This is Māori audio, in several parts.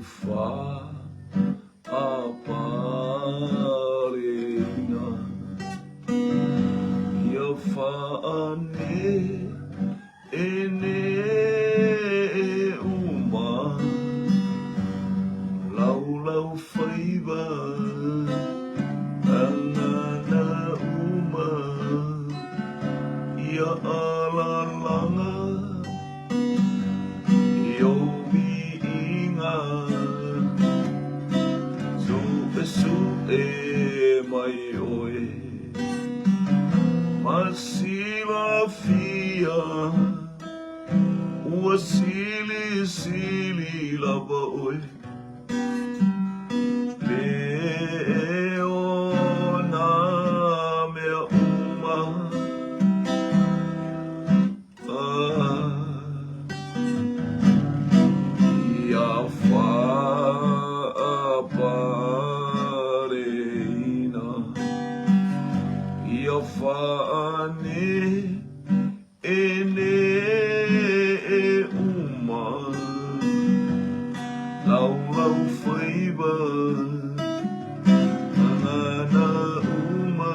fa aparena ia fa ane ene uma lau faiba angana uma ia alalanga iomi inga su e mai oe masila fia ua sili lava oe leo na mea uma ia fa aparena ia fa ane ene uma lau faiba angana uma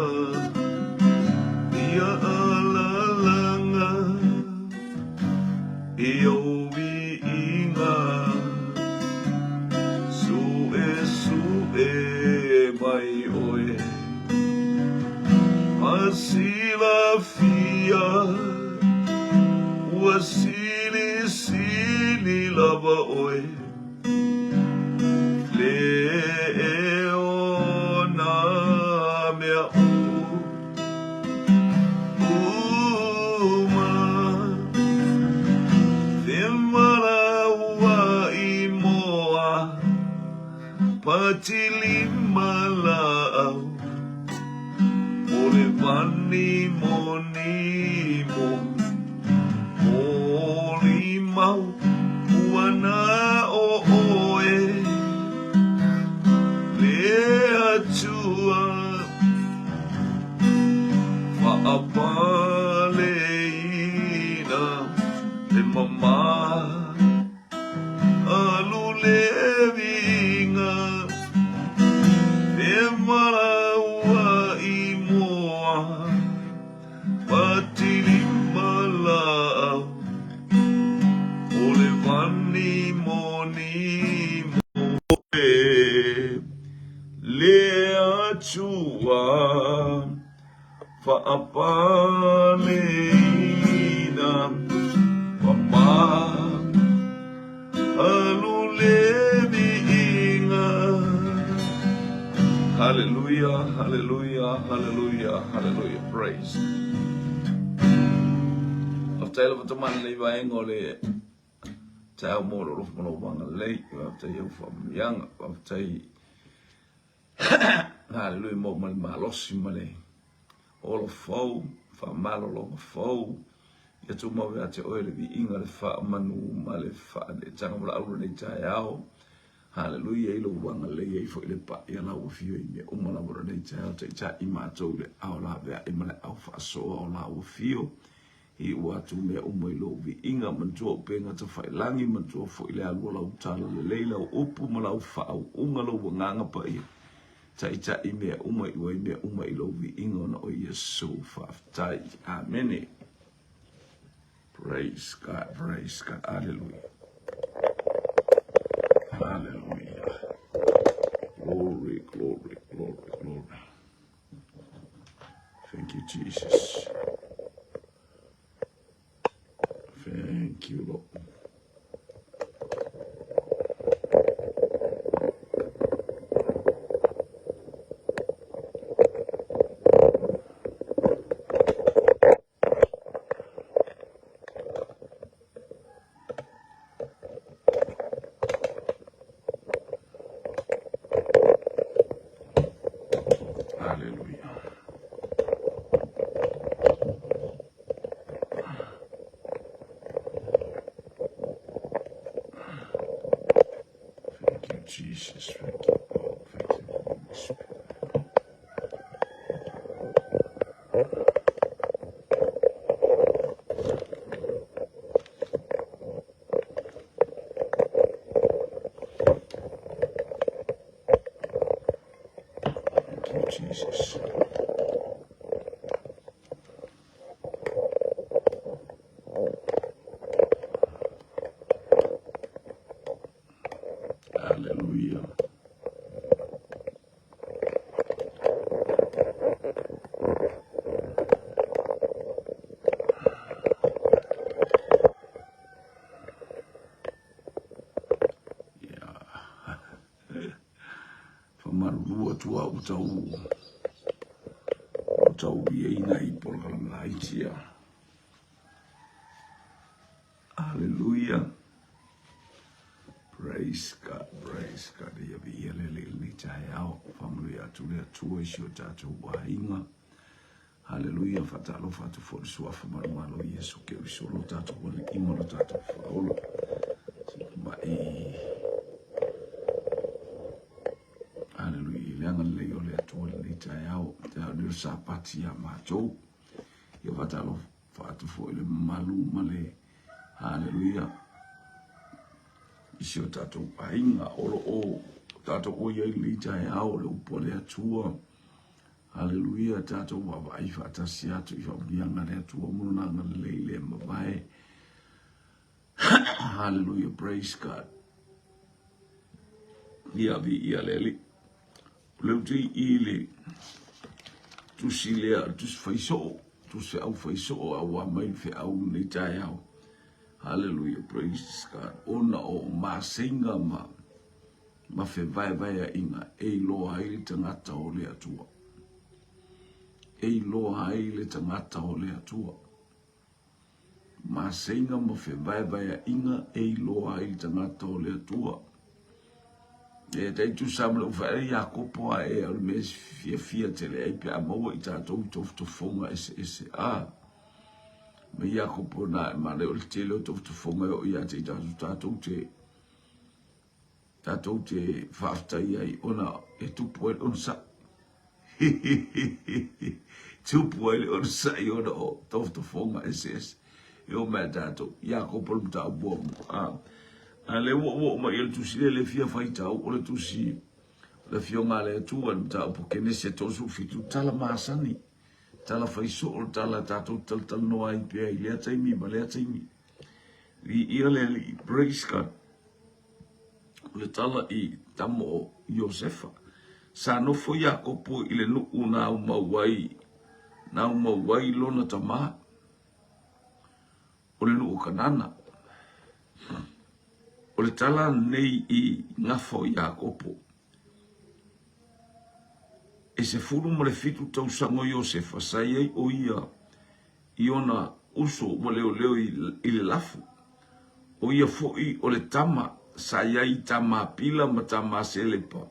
ia alalanga io vi inga su e mai oe masila fia ua sili lava oe leo na mea uma themara ua imoa patilima lau ole vani monimo mau uana o oe lea tua whaapaleina te mama alu levinga te maraua i moa patili malau ole vani monimo lea tua whaapaleina mama alu levinga. Hallelujah, hallelujah, hallelujah, hallelujah, praise. After the man leave I ngole tau mo ro mo banga lei after you from young after hallelujah mo malosi male all of foe fa malo lo foe ya tu mo ya te oile vi inga le fa manu male fa de tanga mo alu le tayao hallelujah ilo banga lei fo ile pa ya la ofio ime o mo la mo le tayao te cha ima to le au la ve imale au fa so la ofio i watu me umoi lo vi inga mantua penga ta fai langi mantua fo ile alu la utala le leila o upu ma la ufa au unga lo nganga pa ia ta ime umoi wa ime umoi lo vi inga na o Yesu fa tai amen. Praise God, hallelujah, hallelujah, glory, glory, glory, glory. Thank you, Jesus. Thank you, Lord. Hallelujah. Thank you, Jesus. Thank you, God. Thank you, Holy Spirit. Jesus. Hallelujah. Famarua tua utau ina ipola itia. Hallelujah. Praise God, praise God. Ya bielele ni chayao familia tulia tuwe sio tatu wainga. Hallelujah. Fatalo fatu for sua famarumalo Yesu ke solo tatu wali imolo tatu faolo. Hallelujah. Langan le ole tuwe ni chayao tadu sapati ya macho. Ya fatalo fatu for le malu male. Hallelujah. Isio tato painga olo o tato o ye lita ya o le upole atua. Hallelujah. Tato wa ifa tasiato ifa bianga le atua muna nga leile mabai. Hallelujah. Praise God. Ia vi ia leli. Leuti ile tu silea tu faiso tu se au faiso au mai fe au lita ya. Hallelujah, praise God. Ona o masinga ma fe vai a inga e lo ai tangata o le atua. E lo ai le tangata o le atua. Masinga ma fe vai a inga e lo ai tangata o le atua. E te tu samle o fa ya kopo e al mes fia tele e pe amo i tatou to fonga ese a. Me ia kopona ma le o tele o tofu fonga o ia te tatou te whafta iai ona e tupu e on sa. Tupu e on sa i ona o tofu fonga SS. E o mea tatou ia kopona mta abua mo. A le wo ma il tu si le fia faita o le tu si le fionga le tu al mta apu kene se tosu fitu tala masani. Tala faiso o tala tatou tal no ai pe ai le taimi ma le taimi i le praise God le tala i tamo o Josefa sa no fo Jakopo i le nu una na umawai lona tama o le nu kanana o le tala nei i ngafo Jakopo e se furu mo le fitu tau sango Josefa sa iei o ia i ona uso mo leo i le lafu o ia foi o le tama sa iei tama pila ma tama selepa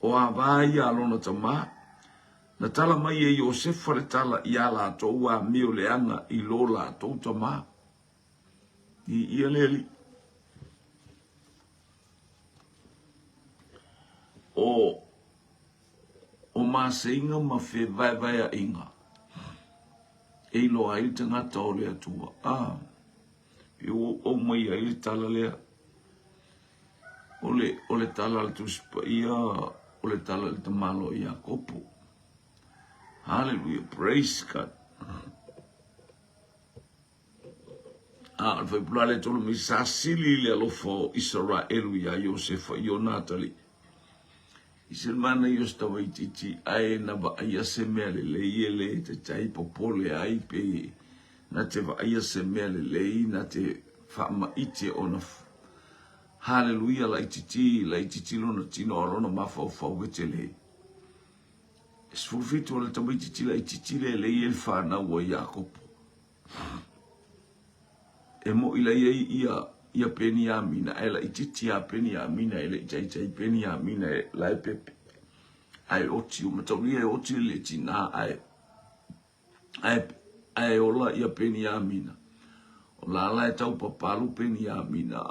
o a vai alona tama na tala mai e Josefa le tala i ala tou a mio leanga i lola tou tama i ia leli o masinga ma fe vai a inga. E lo ai tangata o le atua. O mai ai tala lea. O le tala le tuspa ia, o le tala le tamalo ia kopo. Hallelujah, praise God. Al fai pula le tolu mi sasili le alofo Israelu ia Josefa io Natali. Isilmana yosta waititi ai na ba ia semele le te tai popole ai pe na te va ia semele le na te fama ite ona. Hallelujah la ititi lona tino lona mafa fa wetele. Sfufito la tamititi la ititi le il fa na wa Jakob. E mo ila ia Peniamina, ela ititi a Peniamina, ela itai Peniamina, la pepe. Ai oti, matauria e oti le tina, ai ola ia Peniamina. O la e tau papalu Peniamina,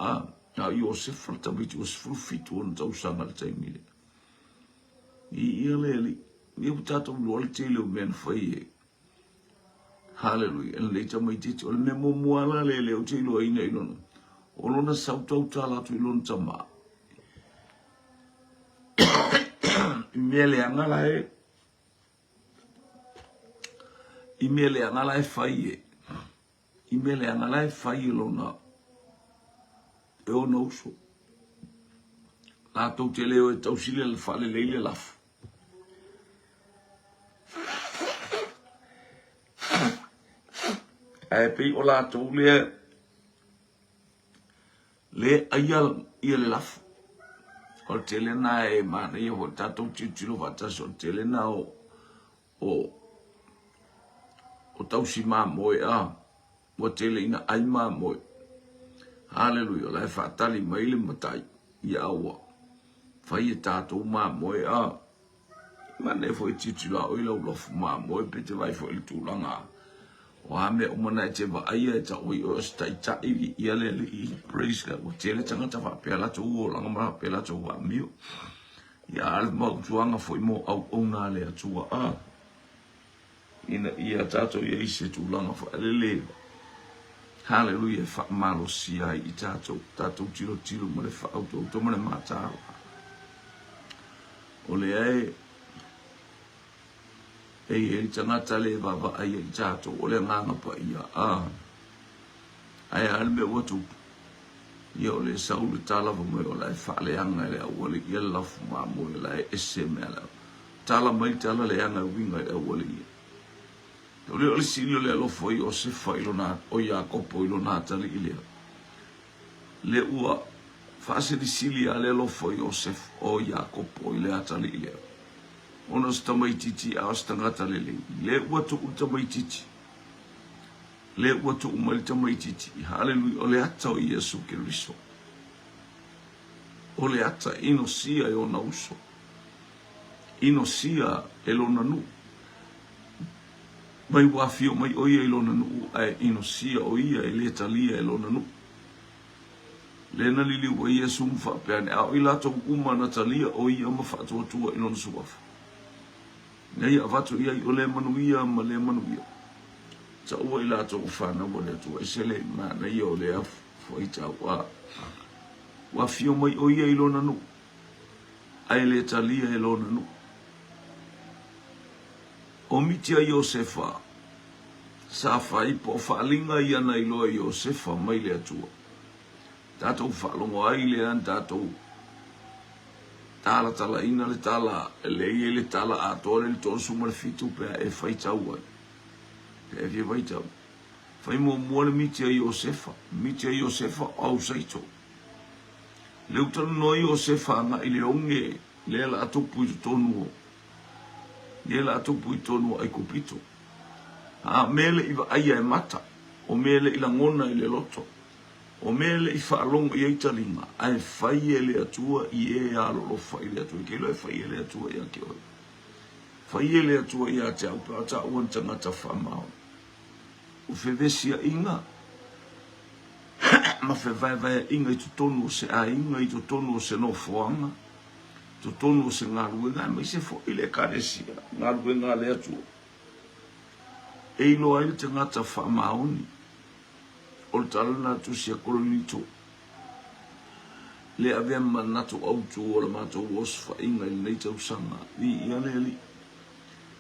na Josefa tabiti o sfrufitu on tau sanga le taimile. Ia leli, ia utata ulo le tele o men fai Hallelujah, en le tama ititi, o le memo muala le o tele o ina ilono. O lona sautau tala tu ilon tama. Miele angala Imele angala e fai Imele angala e fai lona. E o nouso. La tau te leo e tau sile le fale leile lafu. Ai pei o la tau le ayal ia le lafu. O te le na e mana ia ho tatou titilo vatasi o te le na o tau si moe a. O te le ina ai moe. Hallelujah. La e whaatali maile matai ia aua. Whai e tātou moe a. Mane fo e titilo a oila ulofu moe pe te vai fo ili tūlanga. O hame o mana e te wa aia e ta oi o stai ta iwi ia le i praise God. O te le tangata wha pēla tō o langa mara pēla tō wa mio. Ia ale mau tuanga fo i mo au ona le atua a. Ina ia tātou ia ise tūlanga fo alele. Hallelujah, fa malo sia i tātou tiro mo le fa auto mo le mataro. O le e tangata le baba ai i tātou o le nganga pa ia a. Ai alme watu. Ia o le saulu tala wa mo o la e fa le anga le awale ia lafu ma mo la e ese me ala. Tala mai tala le anga winga e awale ia. O le sili o le alofo i o se fa ilona o Iakopo ilona tali ilea. Le ua fase di sili a le alofo i o se o Iakopo ilea tali ilea. Ona sta mai titi a sta ngata le le ua tu uta mai titi. Le ua tu umalita mai titi. Hallelujah. O le ata o Yesu Kiriso. O le ata ino sia e ona uso. Ino sia e lona nu. Mai wafio mai oia e lona nu ai ino sia o ia e le talia e lona nu. Le na lili wa Yesu mfa peane a ila to uma na talia o ia ma fa to tua ino suafa. Nei avatu ia o le manuia ma le manuia. Ta ua ila to ufana wa le tua isele ma na ia o le afu fo ita wa fio mai oia e lona nu. Ai le talia e lona nu. O mitia Iosefa, sa fai po whaalinga ia na iloa Iosefa mai le atua. Tātou whaalongo ai le an tātou tāla tala ina le tala, le tala a tōre le tōna suma le fitu pēa e whai tau ai. E fie whai tau. Whai mua mua le mitia Iosefa au saito. Le utanu no Iosefa nga i le onge le la atupu i tonu o. Yela atupu i tonu ai kupito. Mele iwa aia e mata. O mele ila ngona i le loto. O mele i whaalonga i eitalinga. Ai whai e le atua i e alolo whai le atua. Kelo e whai e le atua i a ke oi. Whai e le atua i a te au. Pea ta uan tangata whamao. O whewesi a inga. Ma whewai inga i tu tonu o se a inga i tu tonu o se no whoanga. To tonu se ngaru nga mai se fo ile karesia ngaru nga le atu e ilo ai te ngata fa maoni o talana tu sia kolonito le ave manatu autu o le mato was fa inga le tau sanga i ia le li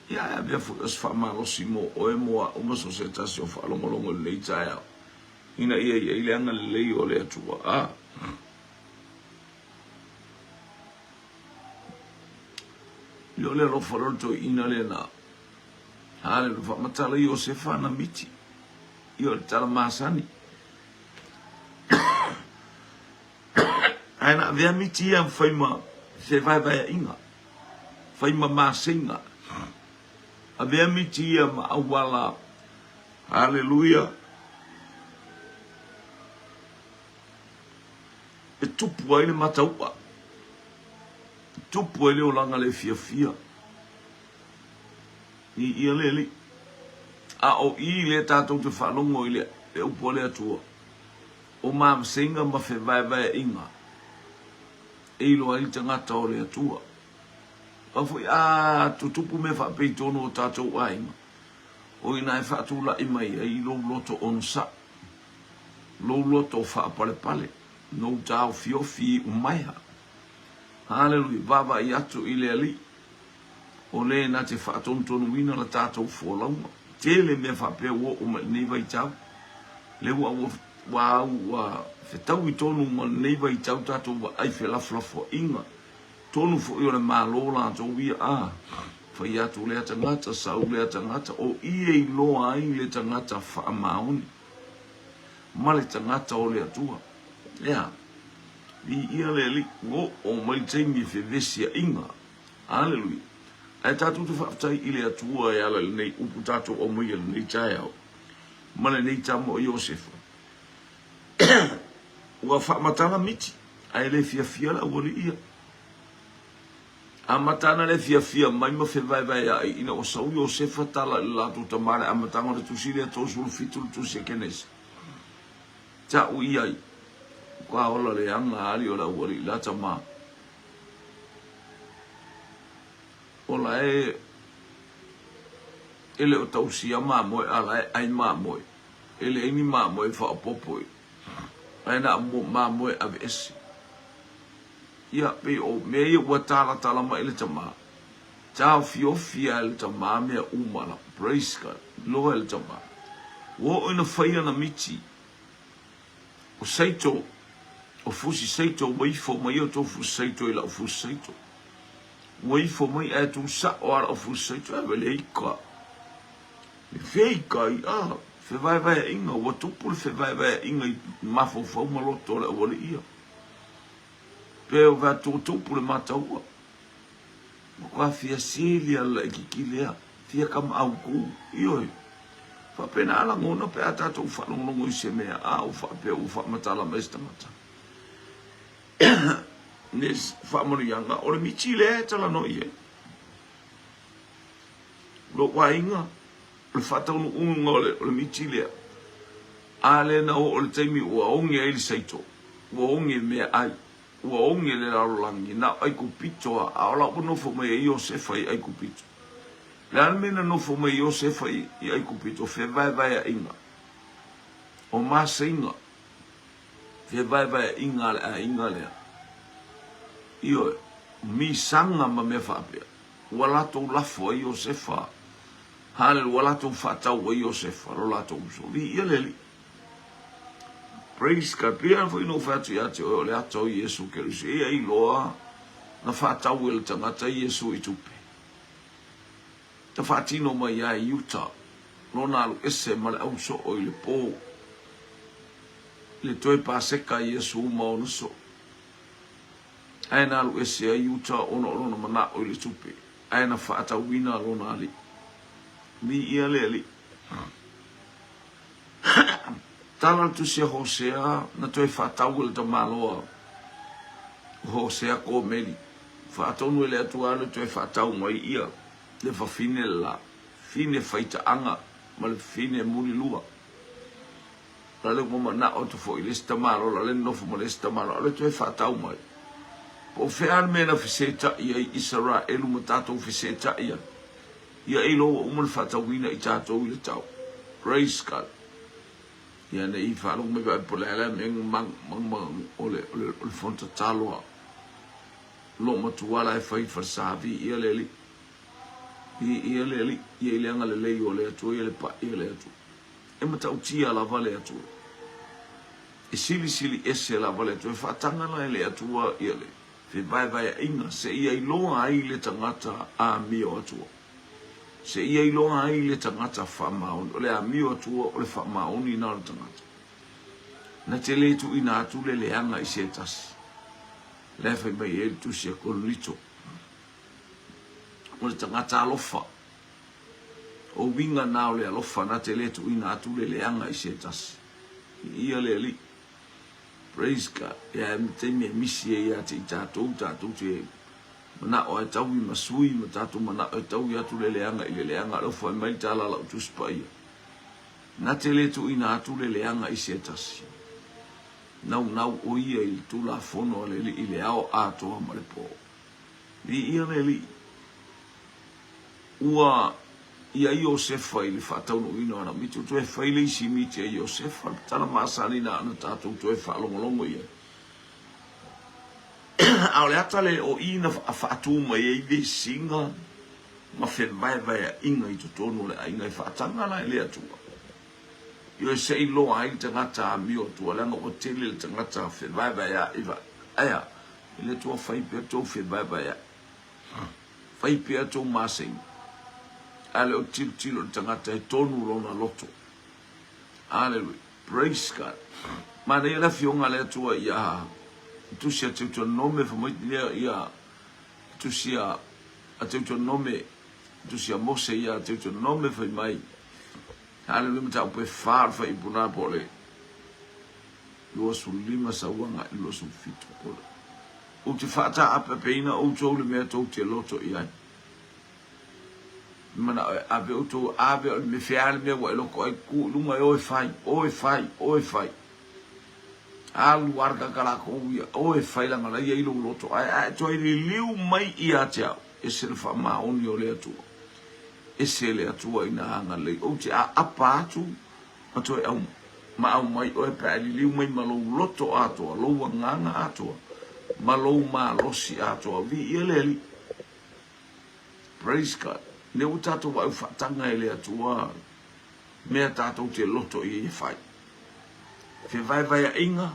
ia ave fo as fa malo simo o e mo o ma societasio fa longo le taia ina ia ile anga le o le atu Yo le lo farolto ina le na. Hale lo fa matala Iosefa na miti. Yo le tala masani. Aina vea miti ia whaima se vai inga. Whaima masinga. A vea miti ia ma awala. Hallelujah. E tupu ai le mataupa. Tupu ele o langa le fia. I ia leli. A o i le tātou te whalongo i le e upo le atua. O maam senga ma fe vai inga. E ilo ai tangata o le atua. A fui tutupu me whapei tono o tātou ainga. O ina e whaatula i mai e ilo loto onsa. Lo loto whaapale pale. No tāo fiofi umaiha. Hallelujah. Baba i atu i le ali. O le na te whaatontonu wina la tātou fōlaunga. tele me fa pe wo o nei vai tau le wa fe tau I tonu ma nei vai tau tato wa ai fe la flafo inga tonu fo I o le malo la to wi a fa ia tu le tangata sa u le tangata o I lo ai le tangata fa mauni ma le tangata o le atua ya I ia le li go o mai tengi fe vesia inga hallelujah ai tatu tu fa tai I le atua ya le nei upu tato o mai le nei tai au ma le nei tamo Joseph ua fa matana miti ai le fia la woli ia a matana le fia mai ma fe vai ai ina o sau Joseph tala la tu tamara a matanga le tu sile to sul fitul tu se kenes ta u ia kwa ola le anga ali ola woli la tama ola ele o tausia ma mo ala ai ma mo ele ini ma mo fa popoi ai na mo ma mo avesi ia pe o me o tala ma ele tama tau fia ele tama me umala praise God lo ele tama wo ina faia na miti o saito o fusi saito wai fo mai o to fusi saito ila o fusi saito wai fo mai e tu sa o ara o fusi saito e vele ika me feika ia fe vai inga o tupu fe vai inga mafo fo maloto le o le ia pe o va tupu le mataua kwa fia silia la kikilea fia kam au ku io fa pena ala ngona pe ata to fa longo I se mea a o fa pe o fa matala mesta mata nes fa morianga o le michile tala no ie lo wainga le fata unu ngole o le michile ale na o le taimi o onge ele saito o onge me ai o onge le la langi na ai ku pito a ola no fo me Joseph ai ku pito le almena no fo me Joseph ai ku pito fe vai inga o ma singa fe vai inga le io mi sanga ma me fa pe wala to la fo Joseph hal wala to fa ta o Joseph lo la to so vi ele praise God pia foi no fatu ya te o le ato Yesu ke ru se ai loa na fa ta o le tangata Yesu I tupe ta fatino mai ya Utah no na lu ese mal au so o le po le toi pa seka Yesu ma no so ai na lu ese a Utah ono mana o le tupe ai na fa ta wina lo na ali mi ia le tala tu se Hosea na toi fa tau le tamalo Hosea ko meli fa tonu le atua le toi fa tau mai ia le fa fine la fine faita anga ma le fine muri lua la le mo na o to fo ile stamalo la le no fo mo le stamalo le toi fa tau mai po fe arme na fiseta ia Israel mo tato fiseta ia ilo o mo fa tau ina I tato ile tau praise God ia nei fa lo me va polala me mang ole fonta talo lo matuala e fai fa savi ia le anga le le ole atu ia le pa ia le atu e mata utia la vale atu e sili ese la vale atu fa tanga la le atu ia le fe vai inga se ia ilo ai le tangata a mio atu se ia ilo ai le tangata fa maun ole a mio atu ole fa maun ina le tangata na te le tu ina atu le anga I se tas le fe mai e tu se kolito o le tangata alofa o winga na ole alofa na te le tu ina atu le anga I se tas ia le li praise God ya te me misi ya te tatou te mana o tau I masui ma tatou mana o tau ya tu le anga I le anga alofa mai tala la tu spai na te le tu ina atu le anga I se tas nau o ia I tu la fono le I le ao ato ma le po I ia le li ua ia Joseph I le fatau no ino ana mitu tu e fai le isi miti a Joseph tala masani na ana tatou tu e fa longo ia au le ata le o ina a fatu mai e ve singa ma fe vai inga I tonu le inga I whaatanga la le atua. Io se I loa ai tangata mi o tua langa o tele le tangata fe vai a iwa. Aya, ile tua whai pia tau fe vai a. Whai pia tau masing. Ale o tilo le tangata E tonu rona loto. Hallelujah. Praise God. Ma ne la fionga le atua ia. Tu sia te nome fa moi ia. Tu sia a te nome. Tu sia mose ia te nome fa mai. Hallelujah. Mta upe far fa ipuna pole. Lua su lima sa wanga lua su fito pole. O te fata apa peina o tau le mea tau te loto iai. Mana ave o tau ave o me feale mea wa eloko ai ku lunga oe fai. Alu warga kalako uia oe fai langa la ia ilo loto. Ai toi liu mai ia te au. E se le wha maoni o le atua. E se le atua ina hanga lei. O te a apa atu. Ma toi au ma au mai oe pa liu mai ma lou loto atua. Lou nganga atua. Ma lou ma losi atua. Vi ia leli. Praise God. Ne o tatou wa whaatanga e le atua. Mea tatou te loto I e whai. Fe vai a inga.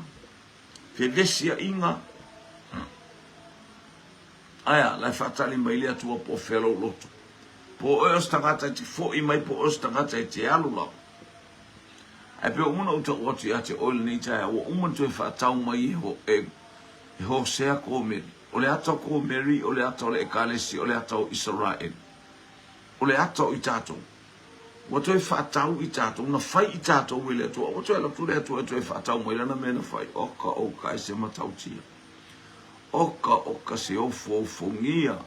Fe vesia inga. Aya, lai whaatali mai le atua po whelo loto. Po oes tangata te fo I mai po oes tangata te alu lau. Ai pe una uta oti a te oil nei taia. Wa umantu e whaatau mai e ho sea ko meri. O le atau ko meri, o le atau le ekalesi, o le atau Israel. O le atau I tātou. Wa toi whaatau I tātou, na whai I tātou I le atua. Wa toi la tu le atua, toi whaatau mai lana mena whai. Oka e se matau tia. Oka se ofo ngia.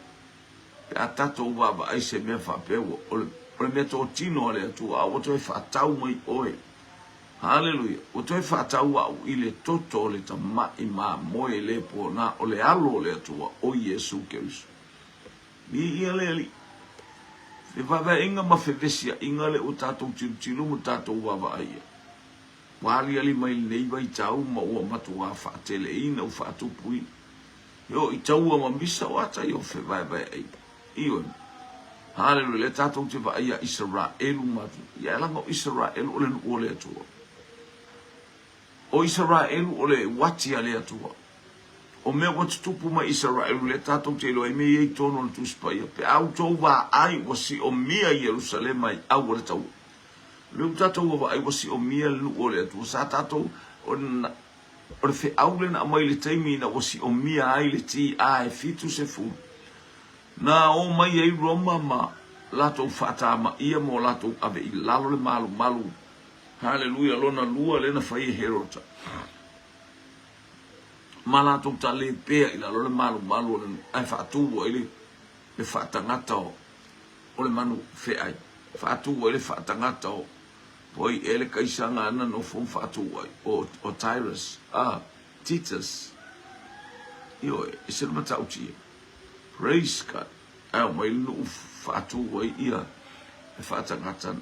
Pe a tātou waba ai se mea whapewa. O le mea tō tino le atua. Wa toi whaatau mai oe. Hallelujah. O toi whaatau au I le toto le ta mai ma moe le po na o le alo le atua. O Yesu Keriso. Mi ia le li. E vava inga ma fevesia inga le o tātou tilu mo tātou wawa aia. Wali ali mai nei vai tau ma ua matu wa whaatele ina o whaatupu ina. Yo I taua ma misa wata yo fe vai ai. Iwan. Hallelujah. Le tātou te va aia Israelu matu. Ia elanga o Israelu o le nuo le atua. O Israelu o le wati a le atua. O mea watu tupu ma Israelu le tātou te loa me iei tono le tuspaia. Pe au tau wa ai wasi o mia Jerusalem ai au le tau. Leu tātou wa ai wasi o mia luo le atua. Sa tātou o le fe au le na mai le teimi na wasi o mia ai le ti a e fitu se fu. Na o mai ai Roma ma latou whata ma ia mo latou ave I lalo le malu. Hallelujah. Lona lua le na whai Herota. Mana tu ta le pe I la le malu ai fatu o ile le fatangata o le manu fe ai fatu o le fatangata o poi ele kaisanga ana no fon fatu o Tyrus Titus io e se mata uti praise God ai mai no fatu o ia e fatangata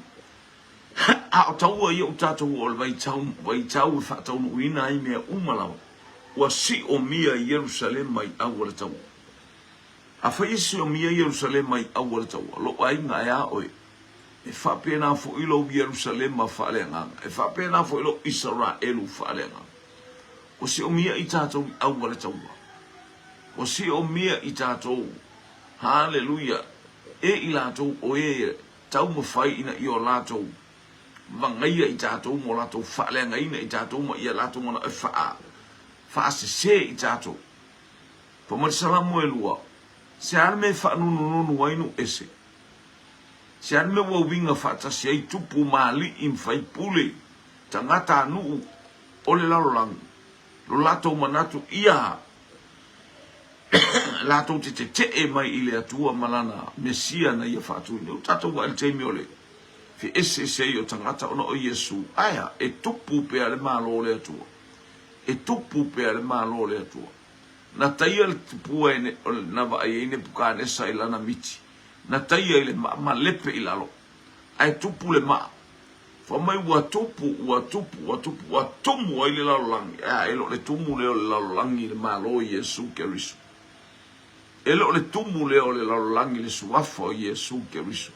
a tau o ia tatu o vai tau fatu no ina I me umala wa si o mia Jerusalem mai awala tau. A whai si o mia Jerusalem mai awala tau. Lo ai ngā ea oe. E whapena fo ilo Jerusalem ma whalenga. E whapena fo ilo Israelu whalenga. O si o mia I tātou awala tau. O si o mia I tātou. Hallelujah. E I lātou o e tau ma whai ina I o lātou. Vangaia I tātou mo lātou whalenga ina I tātou ma ia lātou mona e whaa. Fase se I tātou. Pa mati salamu e lua. Se arme whanunu wainu ese. Se arme wawinga whatasi ai tupu maali im whai pule. Tangata nuu ole larolangi. Lo lato manatu ia. Lato te e mai ile atua malana. Mesia na ia whatu. Neu tatou wa el teimi ole. Fi ese se o tangata ona o Yesu. Aya e tupu pe ale malo ole atua. E tupu pe ale malo le atua. Na taia le tupu e na va e ne puka ne sa ilana miti. Na taia ile ma lepe ilalo. Ai tupu le ma. Fa mai wa tupu ile lalo langi. Elo le tumu le lalo langi le malo Yesu Keriso. Ele le tumu le o le laulangi le suafo Yesu Keriso.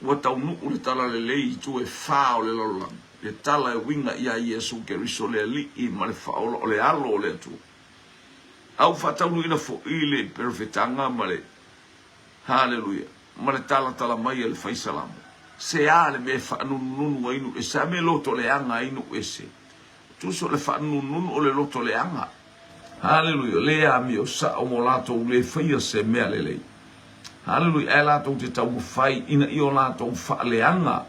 Ua taunu le tala le lei tu e whao le laulangi. Le tala e winga ia Yesu Keriso le li I ma le whaola o le alo o le atu. Au whataunu ina fo I le perfetanga ma le hallelujah. Ma le tala mai e le whaisalamu. Se a le me whaanununu ainu e sa me loto le anga ainu ese. Tuso le whaanununu o le loto le anga. Hallelujah. Lea mi o sa o mo lato le whaia se mea le lei. Hallelujah. E lato te tau whai ina I o lato wha le anga.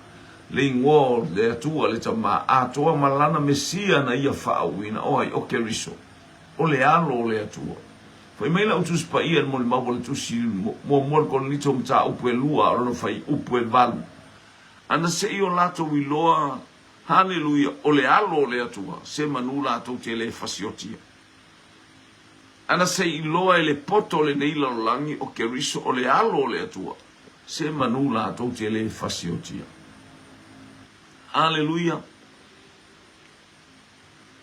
Le ingo le atua le tama atoa malana mesia na ia wha au ina o ai o Keriso. O le alo o le atua. Fai meila o tus pa ia mo le mawa le tusi mo kon nito mta upu e lua o no fai upu e valu. Ana se I o lato wiloa. Hallelujah. O le alo o le atua. Se manu lato te le fasiotia. Ana se iloa e le poto le nei laulangi o Keriso o le alo o le atua. Se manu lato te le fasiotia. Hallelujah.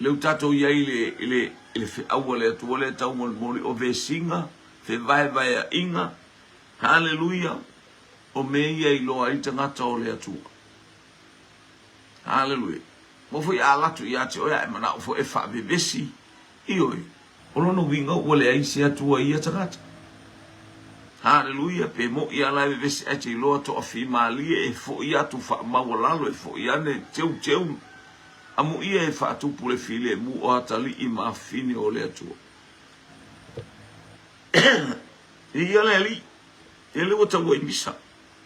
Leu tato iai le fe aua le atua le tau moli o ve singa. Fe vai a inga. Hallelujah. O me ia iloa I tangata o le atua. Hallelujah. Mo foi alatu ia te oia e mana o fo e fa bebesi. Ioi. Olono winga wale ai se atua ia tangata. Hallelujah. Pe mo ia lai vesi ate iloa to afi malia e fo ia tu fa mawalalo e fo ia ne teu. Amu ia e fa tu pule file mu o atali I maafini o le atua. Ia le ali. Ele wata wai misa.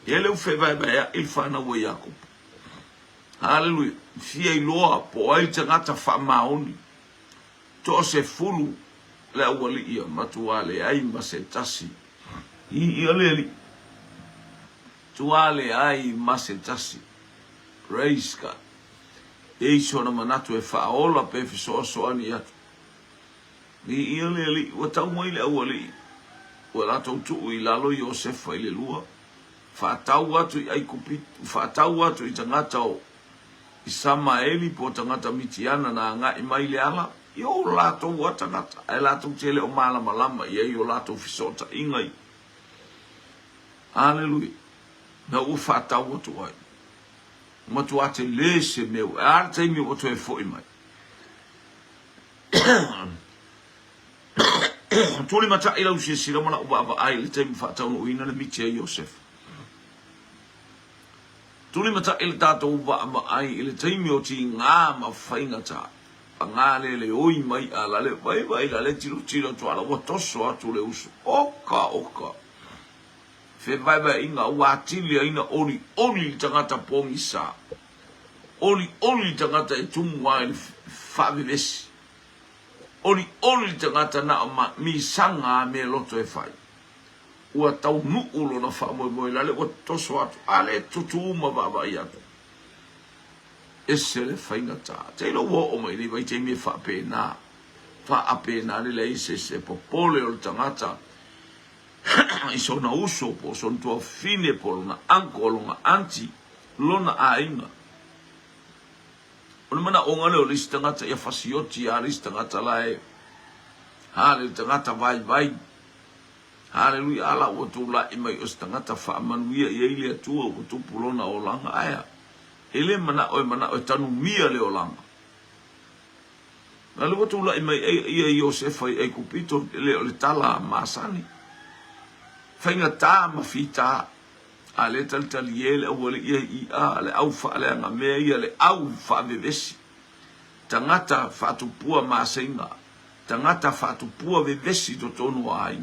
Ele ufe vai baya ilfana wa Jakob. Hallelujah. Fia iloa po ai tangata fa maoni. To se fulu. Le awali ia matuale ai masetasi. Ia leli. Tuale ai masetasi. Praise God. Eiso na manatu e faola pe fiso ani atu. Ia leli. Watau mai le awali. Wala tautu I lalo Yosefa I le lua. Fatau atu ai kupit. Fatau atu I tangata o Isamaeli po tangata mitiana na ngai mai le ala. Yo lato watangata. E lato tele o malama. Yo lato fisota ingai. Hallelujah. Na ufata watu wai. Matu ate lese meu. Arte mi watu e fo imai. Tuli mata ila usia sila mana uba ai. Le temi fata unu uina le mitia Yosef. Tuli mata ila tato uba ai. Le temi o ti ngā mawhaingata. Pangale le oi mai ala le vai la le tiro tu ala watoso atu le uso oka fe vai inga watili ina oli tangata pongisa oli tangata etumwa fa vivesi oli tangata na mi sanga me loto e fai ua tau nuulo na fa mo la le watoso atu ale tutuma baba ia ese le whaingata. Te lo wo o mai ni vai te mi wha apena. Wha apena ni le ise se popole o le tangata. I so na uso po son tua fine po longa anko longa anti lona a inga. Ona mana o ngale o lisi tangata ia fasioti a lisi tangata lae. Hale tangata vai. Hallelujah. Ala o tu la imai o tangata wha amanuia ia ili atua o tu pulona o langa aia. Ele mana o tanu mia le olanga. Lalu watu la imai ia Yosefa ai kupito le tala masani. Fainga ta mafita ale tal yele o le ia le au fa le nga me ia le au fa vevesi. Tangata fa tu pua masenga. Tangata fa tu pua vevesi to tonu ai.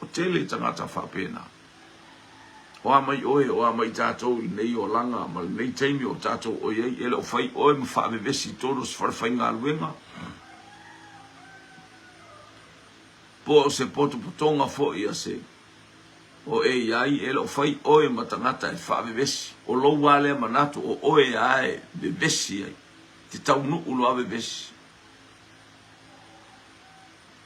O tele tangata fa pena. O amai tatou nei o langa ma nei teimi o tatou o iei ele o fai oe ma wha vesi todos wharwhai ngā luenga. Po o se poto potonga fo ia se. O iai ele o fai oe ma tangata e wha vesi. O lou wale manatu o oe ae vesi ai. Te tau nuu ave vesi.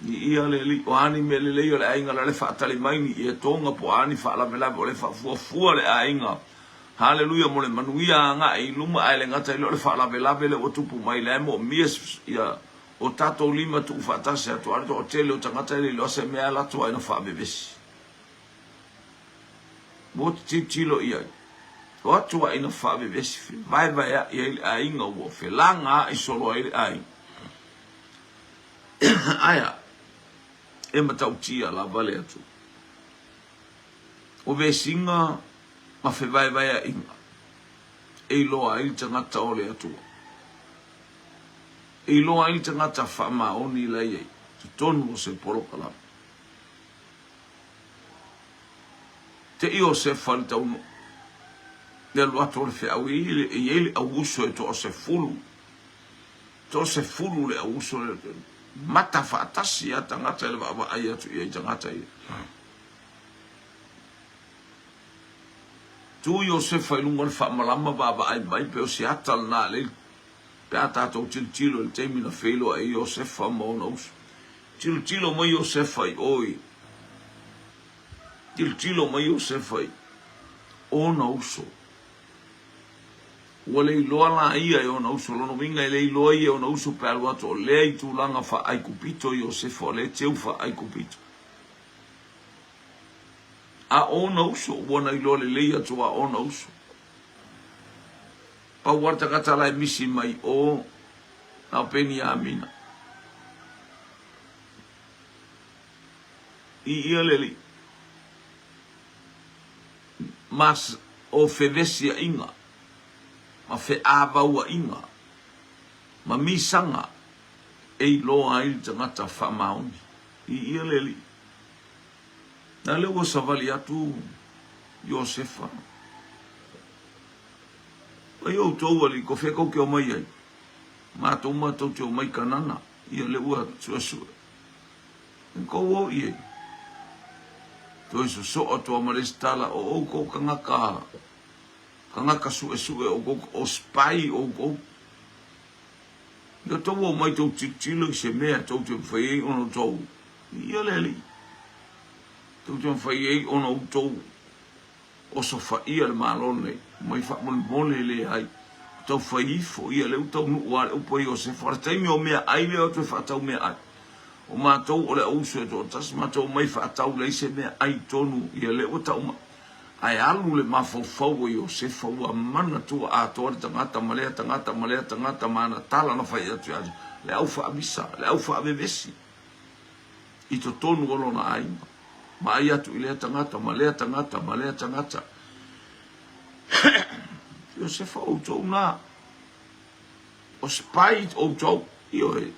Ni ia le li o ani me le o le ainga le whaatale mai ni ia tonga po ani whaalamela o le whaafua le ainga. Hallelujah mo le manuia nga i luma ai le ngata ilo le whaalamela le o tupu mai le mo mias ia o tatou lima tu fatase atu arto o tele o tangata le lo se mea la tu ai no fa bebesi mo tilo ia o atu ai no fa bebesi vai ia ai nga wo fe langa I solo ai aya e matau tia la vale atu o ve singa ma fe vai a inga e loa ai tangata o le atu e loa ai tangata fa ma oni la ye tonu o se polo kala te io se falta uno del water fe awi e ele auso e to se fulu le auso mata fa tasi ata ngata le ba ai atu e tangata ia tu io se fa lungo fa malama ba ai mai pe o se atal na le pe ata to tilo il temi na felo e io se fa mo no tilo mo io se fa oi tilo mo io se fa o no uso wale loa la ia e ona uso lono minga e lei loa ia ona uso pe alua to lei tu langa fa ai kupito io se fa le teu fa ai kupito a ona uso wana I loa le lei atu a ona uso pa warta kata lai misi mai o na peni amina ia leli mas o fevesia inga ma fe abaua inga ma misanga e loa ai tangata fa mauni ia leli na le o savali atu Josefa ai o tau ali ko fe ko ke o mai ai ma tau te o mai kanana ia le ua suasua ko o ie to iso so o to amarestala o ko kangaka su o spy o yo to o mai to tilo se me to te fai ono to ia leli to te fai ono to o so fa ia le malone mai fa mole le ai to fai fo ia le to no o po yo se forte mi o me ai le o to fa ta me ai o ma to o le o so to tas ma to mai fa ta le se me ai tonu ia le o ta ai alu le mafofau o Iosefa ua mana tua a toa tangata malea mana tala na fai atu atu le au fa abisa le au fa abevesi I to tonu olo na ai ma ai atu I le tangata malea tangata Iosefa o tau na o spy o tau io e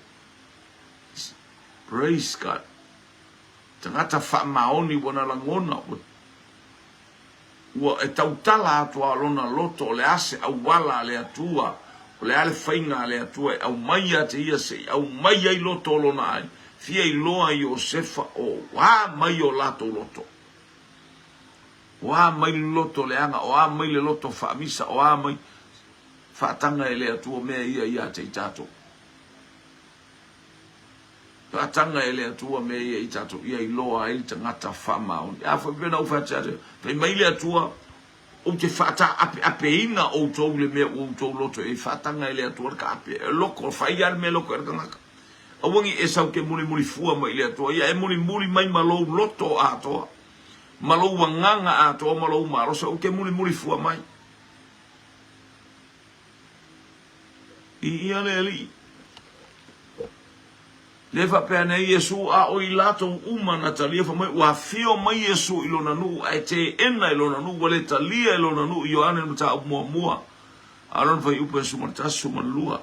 praise God tangata fa maoni wana langona ua e tautala atua lona loto o le ase au wala le atua o le ale fainga le atua au mai ate ia se au mai ai loto lona ai fia I loa Iosefa o wa mai o lato loto wa mai loto le anga o mai le loto fa misa o mai fa tanga le atua me ia te tato fa tanga le atua me ia tato ia I loa ai tangata fama on a fa bena o fa tato pe mai le atua o te fata ape ina o tou le me o tou loto e fa tanga le atua ka ape loko fai al me loko ka o wangi e sau ke muri fua mai le atua ia e muri mai malo loto a toa malo wanganga a toa malo maro so ke muri fua mai ia le Leva pena Yesu a o ilato uma Natalia fa mai wa fio mai Yesu ilona nu ai te ena ilona nu wale talia ilona nu Yohane no ta mua aron fa upa sumarta sumalua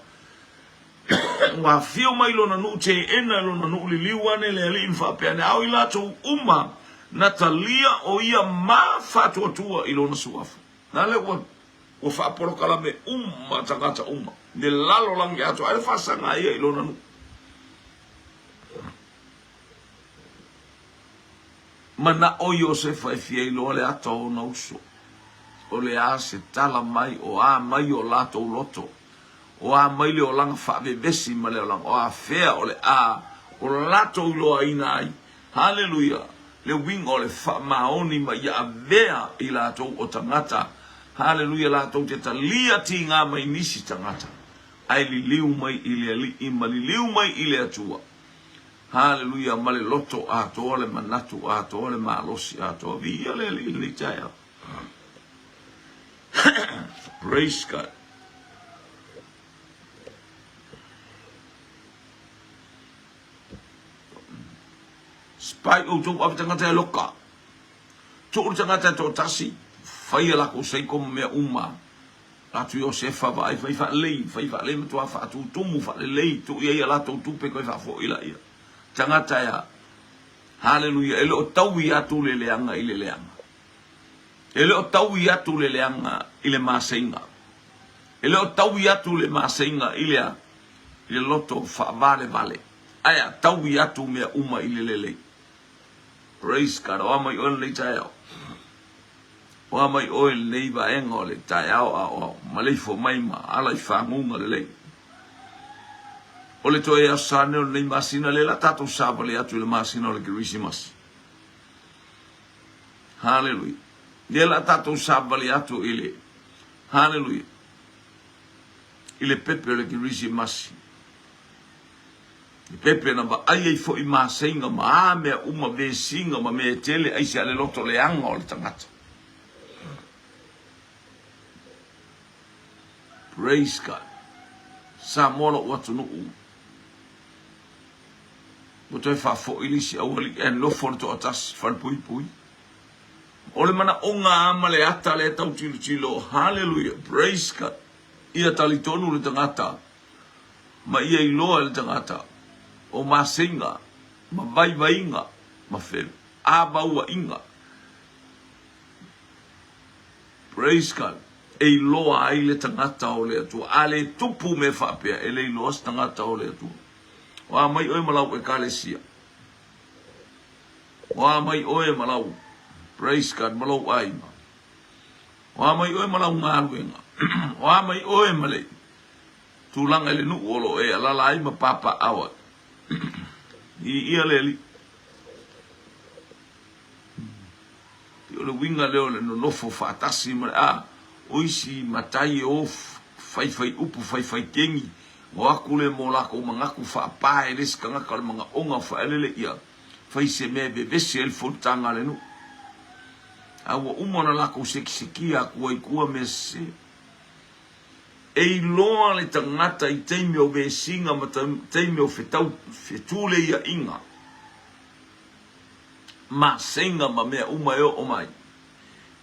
wa fio mai ilona nu te ena ilona nu liliwane le ali fa pena o ilato uma Natalia o ia ma fatu tua ilona suafa na le o fa por kala me tangata uma de lalo langi ato ai fa sanga ia ilona nu mana o Iosefa e fia lo le ato no uso o le a se tala mai o a mai o lato loto o a mai le o langa fa bebesi ma le o langa o a fea o le a o lato lo aina ai haleluya le wing o le fa maoni ma ia vea I lato o tangata haleluya lato te talia ti ngā mai nisi tangata ai li liu mai ile li imali liu mai ile atua. Hallelujah, male loto ato le manatu ato le malosi ato via le li jaya. Praise God. Spai o tu apa tanga te loka. Tu tanga te to tasi. Fai la ko sei kom me uma. Atu Josefa vai fa lei me tu fa tu mu fa lei tu ia la tu pe ko fa fo ila ia. Tanga ya. Hallelujah. Ele o tau ia tu le leanga ile leanga. Ele o tau ia tu le leanga ile masenga. Ele o tau ia tu le masenga ile loto fa vale. Aya tau ia tu me uma ile lele. Praise God. O mai on le tayo. O mai o le va engo le tayo o malai fo mai ma ala fa ngunga le. O le toe asane o le masina le la tato sapa le atu le masina o le Christmas. Hallelujah. Le la tato sapa le atu ile. Hallelujah. Ile pepe o le Christmas. Pepe na ba ai fo I masenga ma me uma ve singa ma me tele ai se ale loto le anga o le tangata. Praise God. Sa mola watu no u. Boto fa fo ilisi awali en lo for to atas fan pui. Ole mana onga ama le ata le tau tilo. Hallelujah. Praise God. Ia talitonu le tangata. Ma ia iloa le tangata. O masenga, ma vai-vainga, ma felu, abaua inga. Praise God. E loa ai le tangata o le atua. Ale tupu me whapea, e le loa tangata o le atua. Wa mai oe malau e kalesia. Wa mai oe malau. Praise God, malau aima. Wa mai oe malau ngaruenga. Wa mai oe malei. Tulanga le nu olo e alala aima papa awa. Ia leli. Tio le winga leo le nonofo fatasi ma oisi matai o fai upu fai kengi. O aku le mo lako mangaku fa pae les kanga kal manga onga fa elele ia. Fai se me bevesi el fontanga le nu. Awa umona lako seki aku ai kua mese. E loa le tangata I teimi o ve singa ma teimi o fetule ia inga. Ma senga ma mea uma o mai.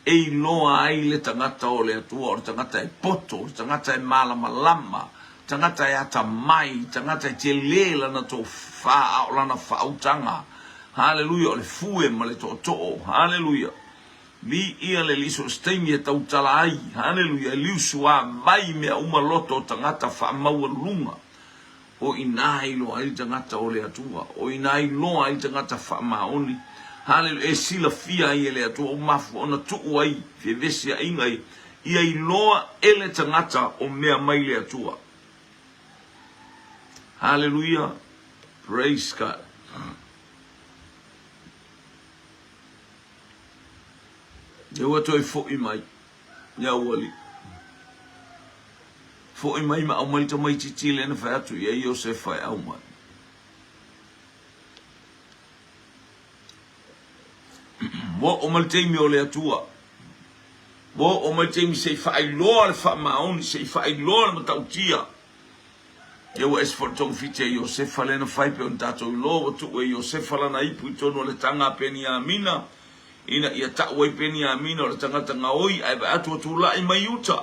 E loa ai le tangata o le atua, o le tangata e poto, o le tangata e malama, tangata e ata mai, tangata e te lela na to faa o lana fautanga. Hallelujah, o le fue ma le to. Hallelujah. Mi ia le liso steimi e tau tala ai. Hallelujah. Liusua vai mea uma loto tangata wha maua lunga. O inai lo ai tangata o le atua. O inai lo ai tangata wha maoni. Hallelujah. E sila fia ai le atua. O mafu ona tuu ai. Fe vesia ingai. Ia I loa ele tangata o mea mai le atua. Hallelujah. Praise God. E ua toi fo'i mai, ia wali. Fo'i mai ma au mai ta mai titile ena whai atu, ia Josefa e au mai. Wo o mai teimi o le atua. Wo o mai teimi se whai loa le wha maoni, se whai loa le matautia. E ua esfor tong fite e Josefa le na whai pe on tato I loa, tu e Josefa lana ipu I tono le tanga peni a mina. Ina ia ta'wai peni a mina o le tangata ngaoi ai ba atu la I mai yuta.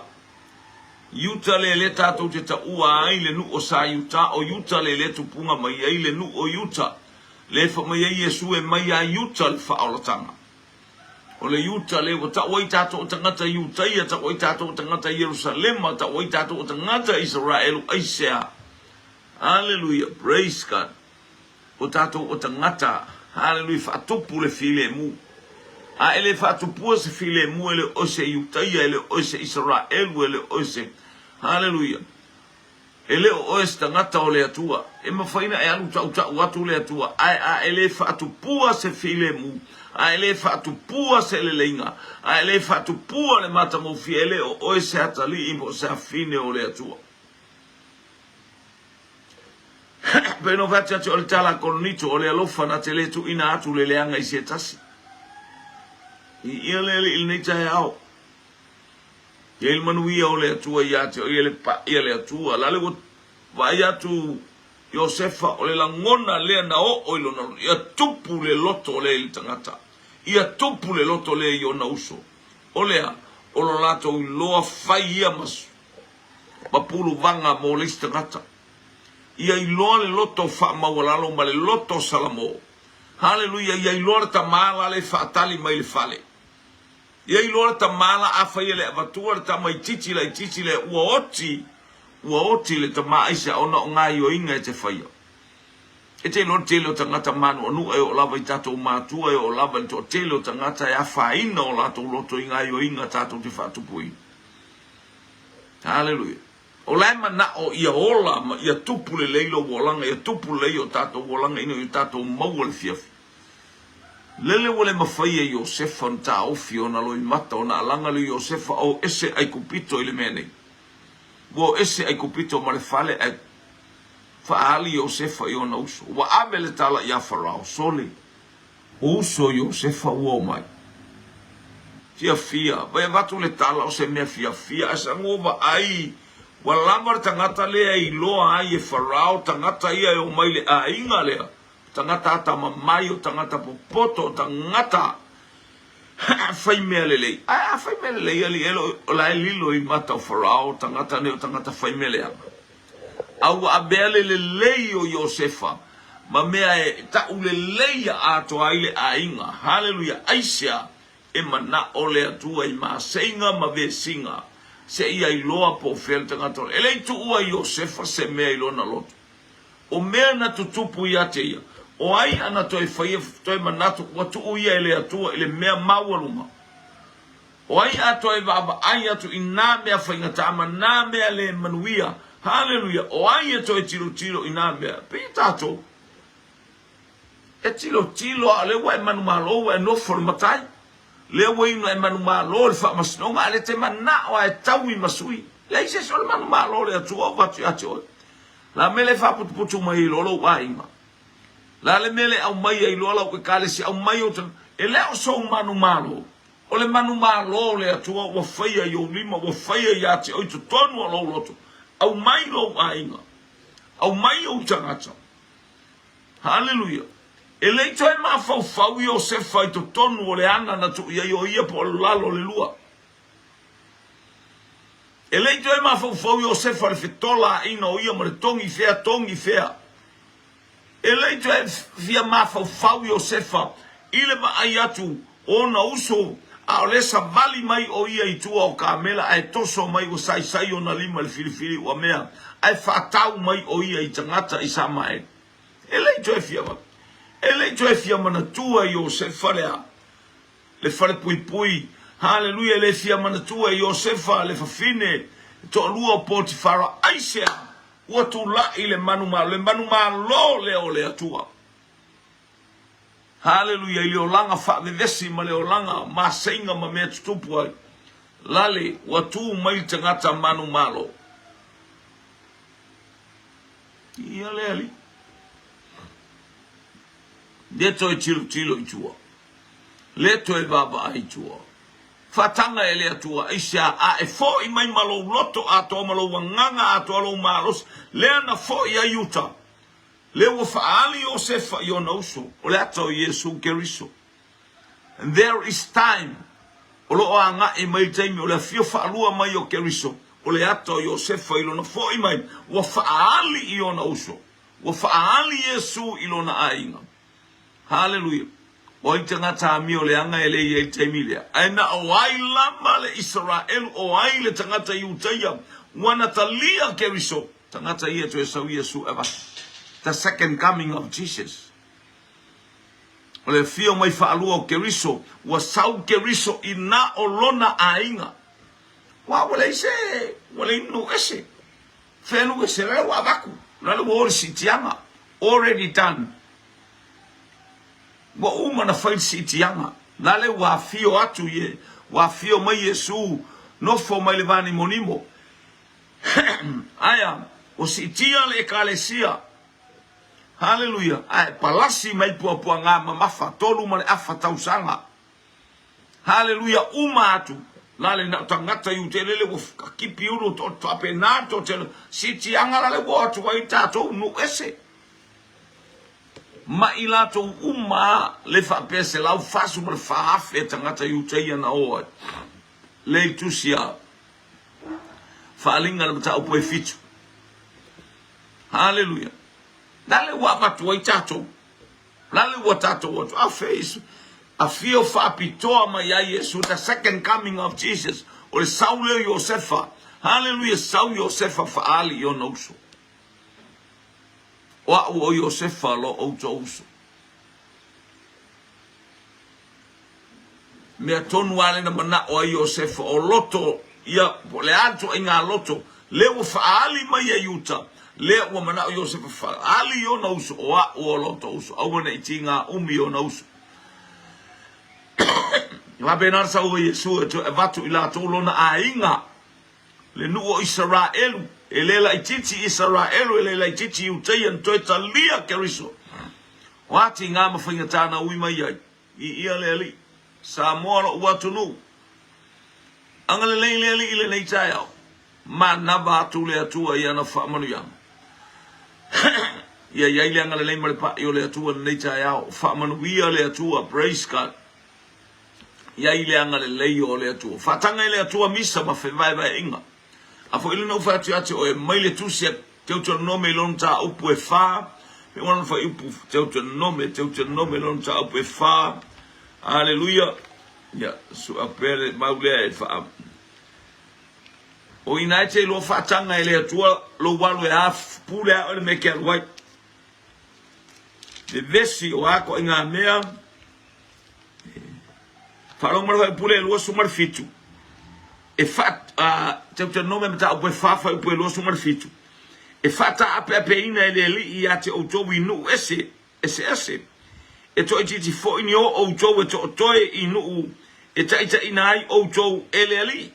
Yuta le tatou te ta'ua ai le nu o sa yuta o yuta le tupunga mai ai le nu o yuta. Le fa mai ai Yesu e mai a yuta le whaolatanga. O le yuta le wa ta'wai tatou o tangata yuta ia ta'wai tatou o tangata Yerusalema ta'wai tatou o tangata Israelu aisea. Hallelujah, praise God. O tatou o tangata, hallelujah, whaatupu le file mu. A ele whaatupua se file mu ele ose Yutaia, ele ose Israelu, ele ose. Hallelujah. Ele ose tangata o le atua. E mawhaina e alu tau atu le atua. A ele whaatupua se file mu. A ele whaatupua se le leinga. A ele whaatupua le matamofi ele o ose atali imo se afine o le atua. Peno vatia te ole tala kolonito ole alofa na te le tu ina atu le leanga i se tasi. I ele il nei tai au. Ia il manuia ole atua ia te o ia le pa ia le atua. Lale wo vai atu Iosefa ole la ngona lea na o ilo na ia tupu le loto le il tangata. Ia tupu le loto le i ona uso. Olea olo lato i loa fai ia masu. Mapulu vanga mo le tangata. Ia i loa le loto fa mawalalo ma le loto salamo. Haleluia, ia i loa ta mala le fatali mai le fale. Ia i loa ta mala afa ia le avatua ta mai titi le ua oti le ta maisa ona o ngai o inga e te whaia. E te lo te leo tangata manu anu e o lava i tatou mātua e o lava i to te leo tangata e a whaina o lato loto i ngai o inga tatou te whatupui. Haleluia. O laima na o ia ola ma ia tupu le leilo wolanga ia tupu le o tatou wolanga ino i tatou maua le fiafi. Lele wale mawhaia Iosefa on ta ofi o na loi mata o na alanga le Iosefa o ese ai kupito i le menei. Wo ese ai kupito ma le fale ai faali Iosefa i ona uso. Wa amele tala ia Farao sole. Uso Iosefa uo mai. Fia. Vai vatu le tala o se mea fia. Asa ngova ai. Wa lamar tangata lea i loa ai e Farao. Tangata ia e o mai le a inga lea. Tangata ata mamai o tangata popoto. Tangata. Fai mea lelei. Fai mea lelei. Ali elo la e lilo i mata o Farao. Tangata neo tangata fai mea lea. Au abele lelei o Iosefa. Ma mea e tau lelei a ato aile a inga. Haleluia. Aisea. E mana ole atua i maa seinga ma ve singa. Se ia i loa po fel tangata. Elei tu ua Iosefa se mea i lona loto. O mea na tutupu i ate ia. O ai ana toi whaia toi manatu watu uia ele atua ele mea maualuma. O ai ato e vaba ai atu i nā mea whaingatama nā mea le manuia. Haleluia. O ai ato e tiro i nā mea. Pei tato. E tiro a le wa e manu malo e no for matai. Le wa ino e manu malo le wha masnonga ale te mana o e tau i masui. Le ise so le manu malo le atua o vatu ate oi. La mele wha putu mai lolo wa ima. La le mele au mai ai lola o ke kale si au mai o tan. E leo so manu malo. O le manu malo le atua wa whaia i o lima wa whaia i ate oi tu tonu o lo loto. Au mai lo wa inga. Au mai o tangata. Hallelujah. E leito e maa fau i o sefa i to tonu o le ana na tu ia i o ia po lalo le lua. E leito e maa fau i o sefa le fetola ina o ia ma le tongi fea. E leito e fia maa fau i o sefa i le ma ai atu o na uso a o lesa vali mai o ia i tua o kamela ai toso mai o sai o na lima le filifili o mea ai whaatau mai o ia i tangata i sa mai. E leito e fia ma. Ele joe fia mana tua i o sefa le fale pui. Hallelujah, le fia mana tua i o sefa le fafine to lua Potifara aisea ua tu la i le manu malo le o le atua. Hallelujah, i le olanga fa vevesi ma le olanga ma seinga ma mea tutupu ai. Lale ua tu mai tangata manu malo. Ia le ali. Leto e tilo i tua. Leto e baba ai tua. Fatanga e le atua. Aisea a e fo i mai malo loto ato malo wanganga ato alo malos. Lea na fo i ayuta. Leo faali o sefa i ona uso. O le ato Yesu Keriso. And there is time. O lo anga e mai taimi. O le fio faalua mai o Keriso. O le ato Yosefa i lona fo i mai. Wa faali i ona uso. Wa faali Yesu i lona ainga. Hallelujah. O i tangata mi o le anga ele i e te milia. Aina o ai lama le Israel o ai le tangata i utaya. Wana talia Keriso. Tangata i e to e sau Yesu eva. The second coming of Jesus. O le fio mai whaalua o Keriso. Wa sau Keriso i na o lona ainga. Wa wale ise. Wale inu ese. Whenu ese reo avaku. Nale wa ori sitianga. Already done. Wa uma na fai sitianga. Nale wa fio atu ye. Wa fio mai Yesu. No fo mai le vani monimo. Aya. O sitia le ekalesia. Haleluya. Ai palasi mai pua ngā mafa tolu male afa tausanga. Haleluya umatu. Lale na tangata yu te lele wo kipi uru to apenato te siti angala le wo atu wai tato nu ese. Ma ilato uma le fa pese lau fasu male fa hafe tangata yu te ia na oa. Le tusia. Fa alinga le mata upo e fitu. Haleluya. Lale wa watu wai tato. Lale wa tato watu. A face. A feel fa pitoa ma ya Yesu, the second coming of Jesus. O le Saulo Yosefa. Hallelujah. Saulo Yosefa fa ali yo nouso. Wa o Yosefa lo o touso. Mea tonu ale na mana o Yosefa o loto. Ya le anto inga loto. Leo fa ali ma ya yuta. Leo wa mana o Yosefa fa ali yo nouso. Wa o loto uso. Awana itinga umi yo nouso. La benar sa o Yesu to evatu ila to lona ainga le nu o Israelu elela ititi Israelu elela ititi utayan to italia keriso wati nga mafinga tana ui mai ai I leli sa mola watu nu angale leli ile nei taya mana ba tu le atua ia na fa manu ya ia ile angale le male pa yo le atua nei taya fa manu ia le atua praise God. Ya ile anga le leio le atua. Fatanga ile atua misa ma fe vai inga. Afo ile no fa ati o mai le tusia te uto nome lonta upu e fa. Me wana fa upu te uto nome lonta upu e fa. Hallelujah. Ya su apere maule e fa. O inaite lo fatanga ile atua lo walu e af pule o le meke alwai. De vesi o ako inga mea. Falo mara pule lo sumar fitu. E fat te nome meta o fa pule lo sumar fitu. E fata ape ina ele li ia te o to inu ese. E to iti fo ini o to e to toe inu e taita inai o to ele li.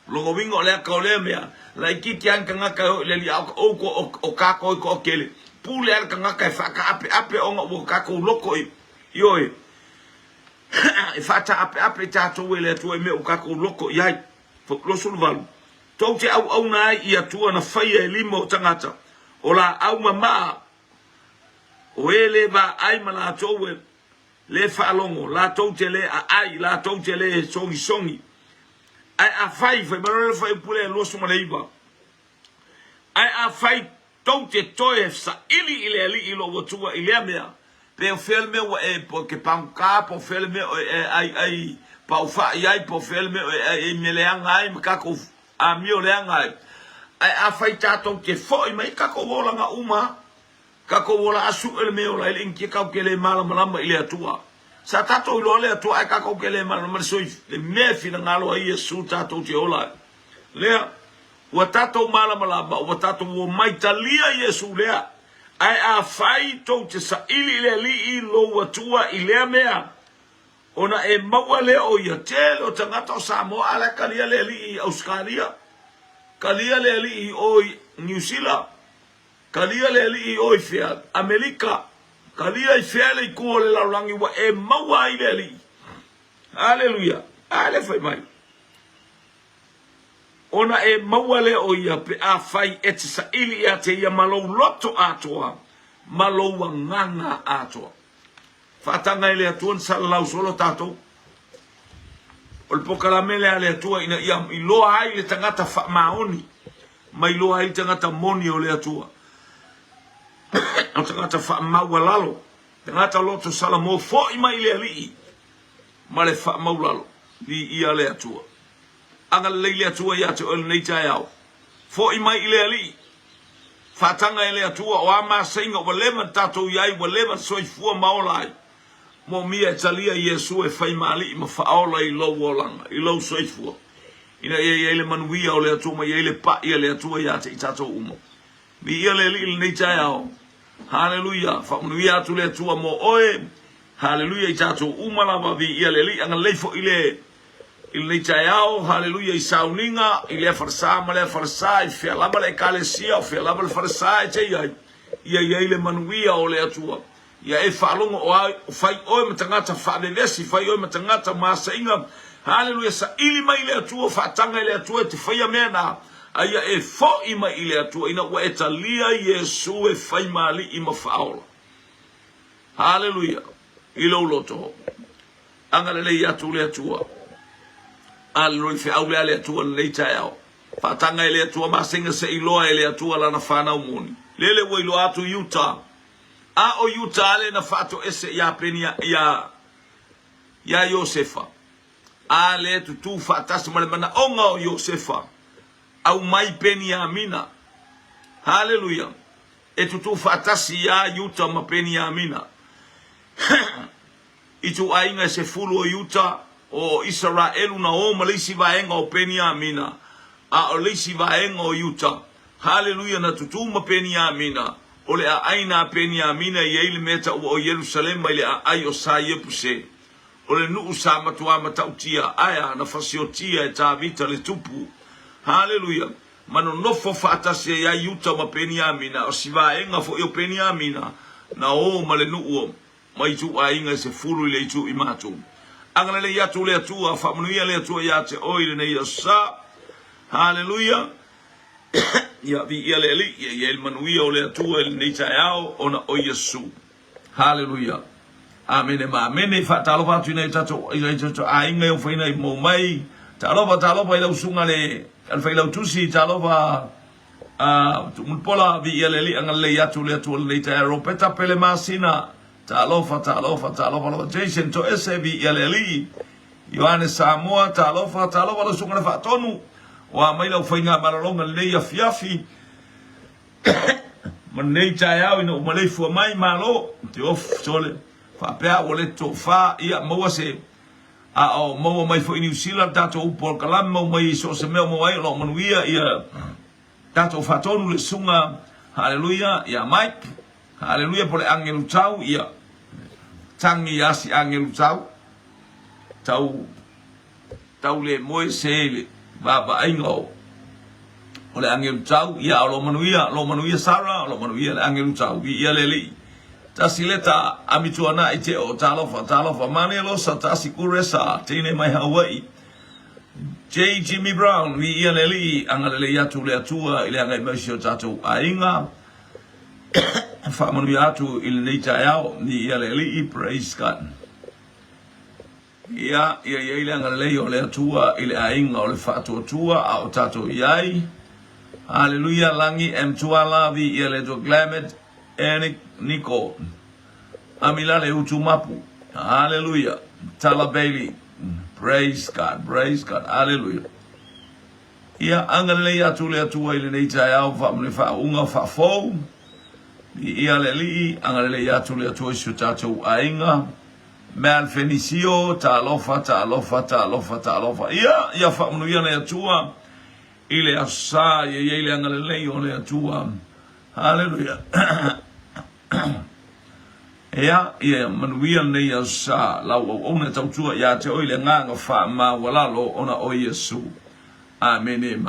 Lo wingo le ka le mea. La kiti an kanga ka le li o ka ko kele. Pule an kanga ka fa ka ape o ka ko loko yo e. E fata ape tato wele tu e me o kako loko yai fo losul valu to te au nai ia tua na faia e limo tangata ola au mama o ele va ai mala to we le falongo la to te le ai la to te le songi ai a fai fe maro fai pule losu maleiba ai a fai to te toe sa ili ilo tua ile mea pe o filme o porque panca po filme ai pa o fa ai po filme me leanga ai ka ko a mio leanga ai a faita to que foi mai ka ko vola nga uma ka ko vola asu el meo la el que ka ke le mala mala ile atua sa tato lo le atua ai ka ko ke le mala mala so le me fina ngalo ai Yesu tato te ola le o tato mala mala o tato o mai talia Yesu le ai a fai to te sa ili le li lo watua ile mea ona e mawale o ia te o tangata o Samoa ala kalia le li Australia kalia le li o New Zealand kalia le li o Fia Amerika kalia Fia le ko le la langi wa e mawa ile li haleluya ale fai mai ona e mawale o ia pe a fai eti sa ili a te ia malou loto atoa. Malou nganga atoa. Fatanga ile atuan sa lau solo tato. O le pokalamele ale atua ina ia iloa ai le tangata fa maoni. Ma iloa ai tangata moni o le atua. O tangata fa mawalalo. Tangata loto salamo fo ima ile alii. Ma le fa mawalalo. Li ia le atua. Anga leile atua ya te o nei tai au. Fo i mai ile ali. Fatanga ile atua o ama singa o lema tato yai o lema soifua maolai. Mo mia talia Yesu e fai mali ma faola I lo wolanga I lo soifua. Ina ile manuia o le atua ma ile pa ile atua ya te tato umo. Mi ile ile nei tai au. Hallelujah. Fa manuia tu le atua mo oe. Hallelujah I tato umala ma vi ile ile anga leifo ile il nitayao haleluya isauninga ile farsa male farsa I fe laba le kalesia fe laba le farsa te yai ia ile manuia o le atua ia e whaalongo o fai oe matangata whaavevesi fai oe matangata maasainga haleluia sa ili mai le atua whaatanga le atua te whaia mena aia e fo ima ile atua ina ua etalia Yesu e fai mali ima whaola haleluia ilo loto angale le atu le atua aloi fe au le atua le taiao whaatanga le atua maasainga se iloa le atua lana whanau moni lele wo ilo atu Utah a o Utah le na fato ese ya penia ya Yosefa a le tu fatas male mana onga o Yosefa au mai Peniamina haleluya e tu fatas ya Utah ma Peniamina itu ainga se fulu o Utah o Israel na o malisi vaenga o Peniamina a o lisi vaenga o Utah haleluya na tu ma Peniamina ole a aina Peniamina yeile meta o Jerusalem mai le ai o sa yepuse ole nu usa matua matautia aya na fasiotia e tavita le tupu haleluya mano nofo fatase ya Utah ma Peniamina o sivaenga fo yo Peniamina na o male nu o mai tu ainga se fulu le tu imatu angala le ya tu le tua fa manuia le tua ya te oile ne yasa haleluya ya vi ele ya el manuia o le tua el neita yao ona o Yesu haleluya amen ma amen fa talo fa tu nei tato ainga o faina mo mai talo pa ila usunga le al fa ila tusi talo fa mun pola vi ele angal le ya tu le tua le neita ro peta pele masina talo fa Jason to SB ele Yohanes Samoa talo fa lo sunga fa tonu wa mai lau whainga maralonga leia fiafi manei taiao ina umalei fua mai malo te of sole whapea wale to wha ia maua se a o maua mai fo i New Zealand tato upol kalam mau mai so se meo mawai lo manuia ia tato whatonu le sunga haleluia ia Mike haleluia pole angelu tau ia tangi asi angelu tau le moe se baba aingo ole angel tau ia lo manuia Sara lo manuia angel tau ia leli tasileta amituana ite o talofa mane lo sata sikuresa tine mai Hawaii J Jimmy Brown ia leli angale ya tu le atua ile angai mesio tatu ainga fa manuia tu ile neita yao ni ia leli praise God ia ile angale yo le tua ile ainga o le fatu tua au tato iai haleluya langi tuala vi ile to glamet enik niko amila le utumapu haleluya tala baby praise God haleluya ia angale ya tu le tua ile neita yao fa mne fa unga fa fo ia le li angale ya tu le tua su tato ainga Mal Fenicio talofa ia fa manuia le atua ile asa ye ile angale le atua haleluya ia manuia le asa la ona tautua ya te oile nganga fa ma wala lo ona o Yesu amen.